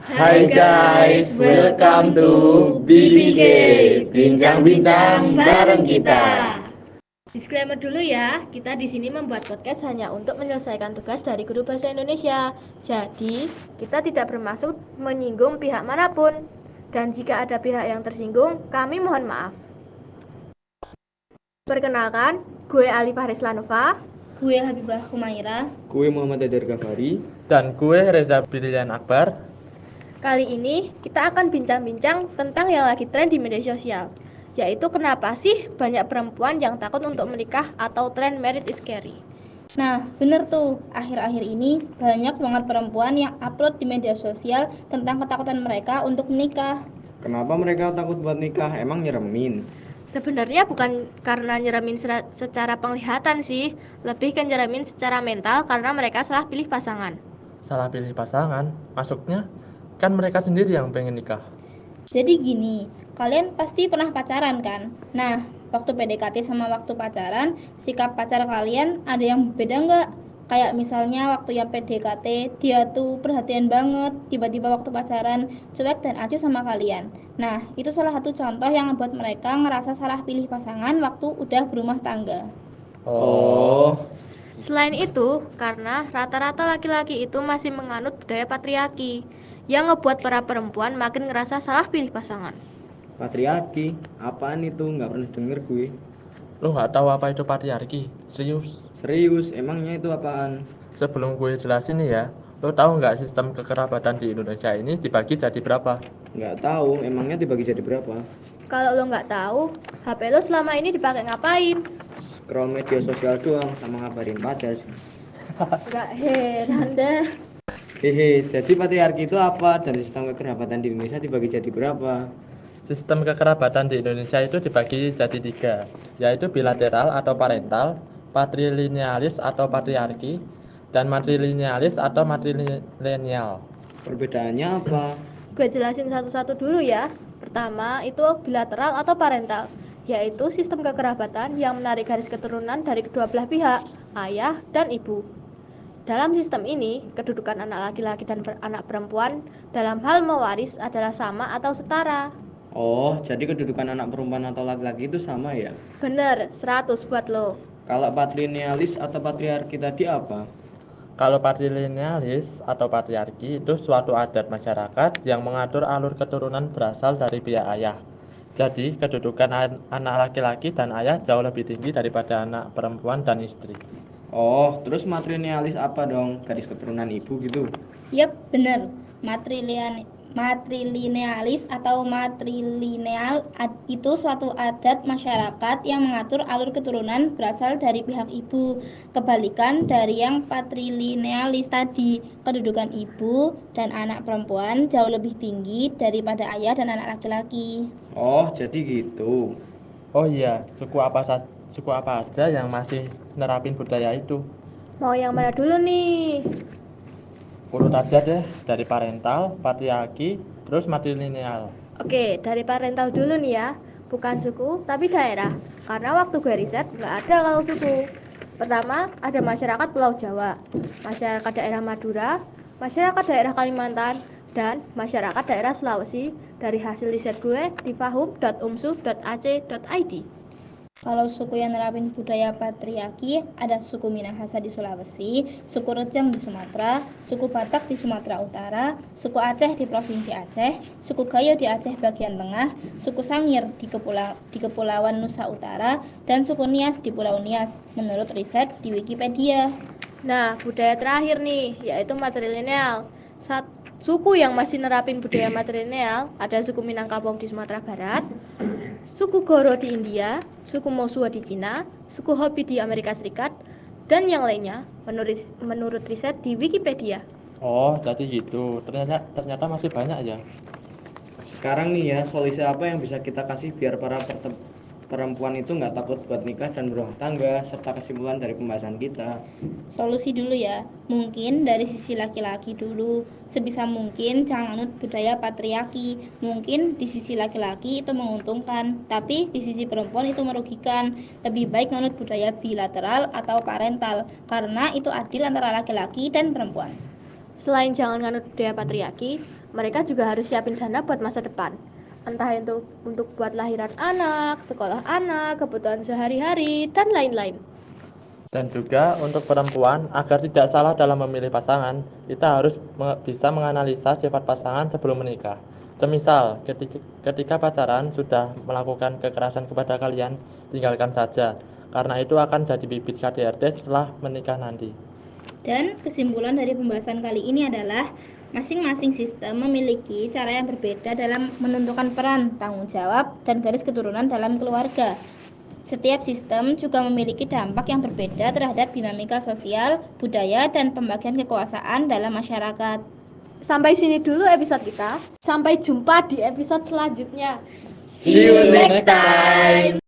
Hai guys, welcome to BBG, bincang-bincang bareng kita. Disclaimer dulu ya, kita di sini membuat podcast hanya untuk menyelesaikan tugas dari guru bahasa Indonesia. Jadi, kita tidak bermaksud menyinggung pihak manapun. Dan jika ada pihak yang tersinggung, kami mohon maaf. Perkenalkan, gue Ali Faris Lanova. Gue Habibah Humaira. Gue Muhammad Adar Ghaffari. Dan gue Reza Brilian Akbar. Kali ini kita akan bincang-bincang tentang yang lagi tren di media sosial, yaitu kenapa sih banyak perempuan yang takut untuk menikah atau tren married is scary. Nah, bener tuh, akhir-akhir ini banyak banget perempuan yang upload di media sosial tentang ketakutan mereka untuk menikah. Kenapa mereka takut buat nikah? Emang nyeremin? Sebenarnya bukan karena nyeremin secara penglihatan sih, lebih ke nyeremin secara mental karena mereka salah pilih pasangan. Salah pilih pasangan? Maksudnya? Kan mereka sendiri yang pengen nikah. Jadi gini, kalian pasti pernah pacaran kan? Nah, waktu PDKT sama waktu pacaran, sikap pacar kalian ada yang beda nggak? Kayak misalnya waktu yang PDKT, dia tuh perhatian banget, tiba-tiba waktu pacaran, cuek dan acuh sama kalian. Nah, itu salah satu contoh yang membuat mereka ngerasa salah pilih pasangan waktu udah berumah tangga. Oh. Selain itu, karena rata-rata laki-laki itu masih menganut budaya patriarki, yang ngebuat para perempuan makin ngerasa salah pilih pasangan. Patriarki? Apaan itu? Nggak pernah denger gue. Lo nggak tahu apa itu patriarki? Serius? Serius, emangnya itu apaan? Sebelum gue jelasin nih ya, lo tahu nggak sistem kekerabatan di Indonesia ini dibagi jadi berapa? Nggak tahu, emangnya dibagi jadi berapa? Kalau lo nggak tahu, HP lo selama ini dipakai ngapain? Scroll media sosial doang sama ngabarin pacar sih. Nggak heran deh. Hehe, jadi patriarki itu apa? Dan sistem kekerabatan di Indonesia dibagi jadi berapa? Sistem kekerabatan di Indonesia itu dibagi jadi 3, yaitu bilateral atau parental, patrilinealis atau patriarki, dan matrilinealis atau matrilineal. Perbedaannya apa? Gue jelasin satu-satu dulu ya. Pertama, itu bilateral atau parental, yaitu sistem kekerabatan yang menarik garis keturunan dari kedua belah pihak, ayah dan ibu. Dalam sistem ini, kedudukan anak laki-laki dan anak perempuan dalam hal mewaris adalah sama atau setara. Oh, jadi kedudukan anak perempuan atau laki-laki itu sama ya? Bener, 100 buat lo. Kalau patrilinealis atau patriarki tadi apa? Kalau patrilinealis atau patriarki itu suatu adat masyarakat yang mengatur alur keturunan berasal dari pihak ayah. Jadi, kedudukan anak laki-laki dan ayah jauh lebih tinggi daripada anak perempuan dan istri. Oh, terus matrilinealis apa dong? Garis keturunan ibu gitu? Yap, bener. Matrilinealis atau matrilineal itu suatu adat masyarakat yang mengatur alur keturunan berasal dari pihak ibu. Kebalikan dari yang patrilinealis tadi, kedudukan ibu dan anak perempuan jauh lebih tinggi daripada ayah dan anak laki-laki. Oh, jadi gitu. Oh iya, suku apa aja yang masih nerapin budaya itu? Mau yang mana dulu nih? Urut aja deh, dari parental, patriarki, terus matrilineal. Oke, dari parental dulu nih ya. Bukan suku, tapi daerah. Karena waktu gue riset, nggak ada kalau suku. Pertama, ada masyarakat Pulau Jawa, masyarakat daerah Madura, masyarakat daerah Kalimantan, dan masyarakat daerah Sulawesi dari hasil riset gue di fahum.umsuh.ac.id. Kalau suku yang nerapin budaya patriarki ada suku Minahasa di Sulawesi, suku Rejang di Sumatera, suku Batak di Sumatera Utara, suku Aceh di Provinsi Aceh, suku Gayo di Aceh bagian tengah, suku Sangir di Kepulauan Nusa Utara, dan suku Nias di Pulau Nias, menurut riset di Wikipedia. Nah, budaya terakhir nih, yaitu matrilineal. Suku yang masih nerapin budaya matrilineal ada suku Minangkabau di Sumatera Barat, suku Goro di India, suku Mosua di Cina, suku Hopi di Amerika Serikat, dan yang lainnya menurut riset di Wikipedia. Oh, jadi gitu. Ternyata masih banyak ya. Sekarang nih ya, solusi apa yang bisa kita kasih biar para perempuan itu nggak takut buat nikah dan berumah tangga, serta kesimpulan dari pembahasan kita. Solusi dulu ya, mungkin dari sisi laki-laki dulu. Sebisa mungkin jangan anut budaya patriarki. Mungkin di sisi laki-laki itu menguntungkan, tapi di sisi perempuan itu merugikan. Lebih baik anut budaya bilateral atau parental, karena itu adil antara laki-laki dan perempuan. Selain jangan nganut budaya patriarki, mereka juga harus siapin dana buat masa depan. Entah itu untuk buat lahiran anak, sekolah anak, kebutuhan sehari-hari, dan lain-lain. Dan juga untuk perempuan, agar tidak salah dalam memilih pasangan, kita harus bisa menganalisa sifat pasangan sebelum menikah. Semisal, ketika pacaran sudah melakukan kekerasan kepada kalian, tinggalkan saja, karena itu akan jadi bibit KDRT setelah menikah nanti. Dan kesimpulan dari pembahasan kali ini adalah masing-masing sistem memiliki cara yang berbeda dalam menentukan peran, tanggung jawab, dan garis keturunan dalam keluarga. Setiap sistem juga memiliki dampak yang berbeda terhadap dinamika sosial, budaya, dan pembagian kekuasaan dalam masyarakat. Sampai sini dulu episode kita. Sampai jumpa di episode selanjutnya. See you next time.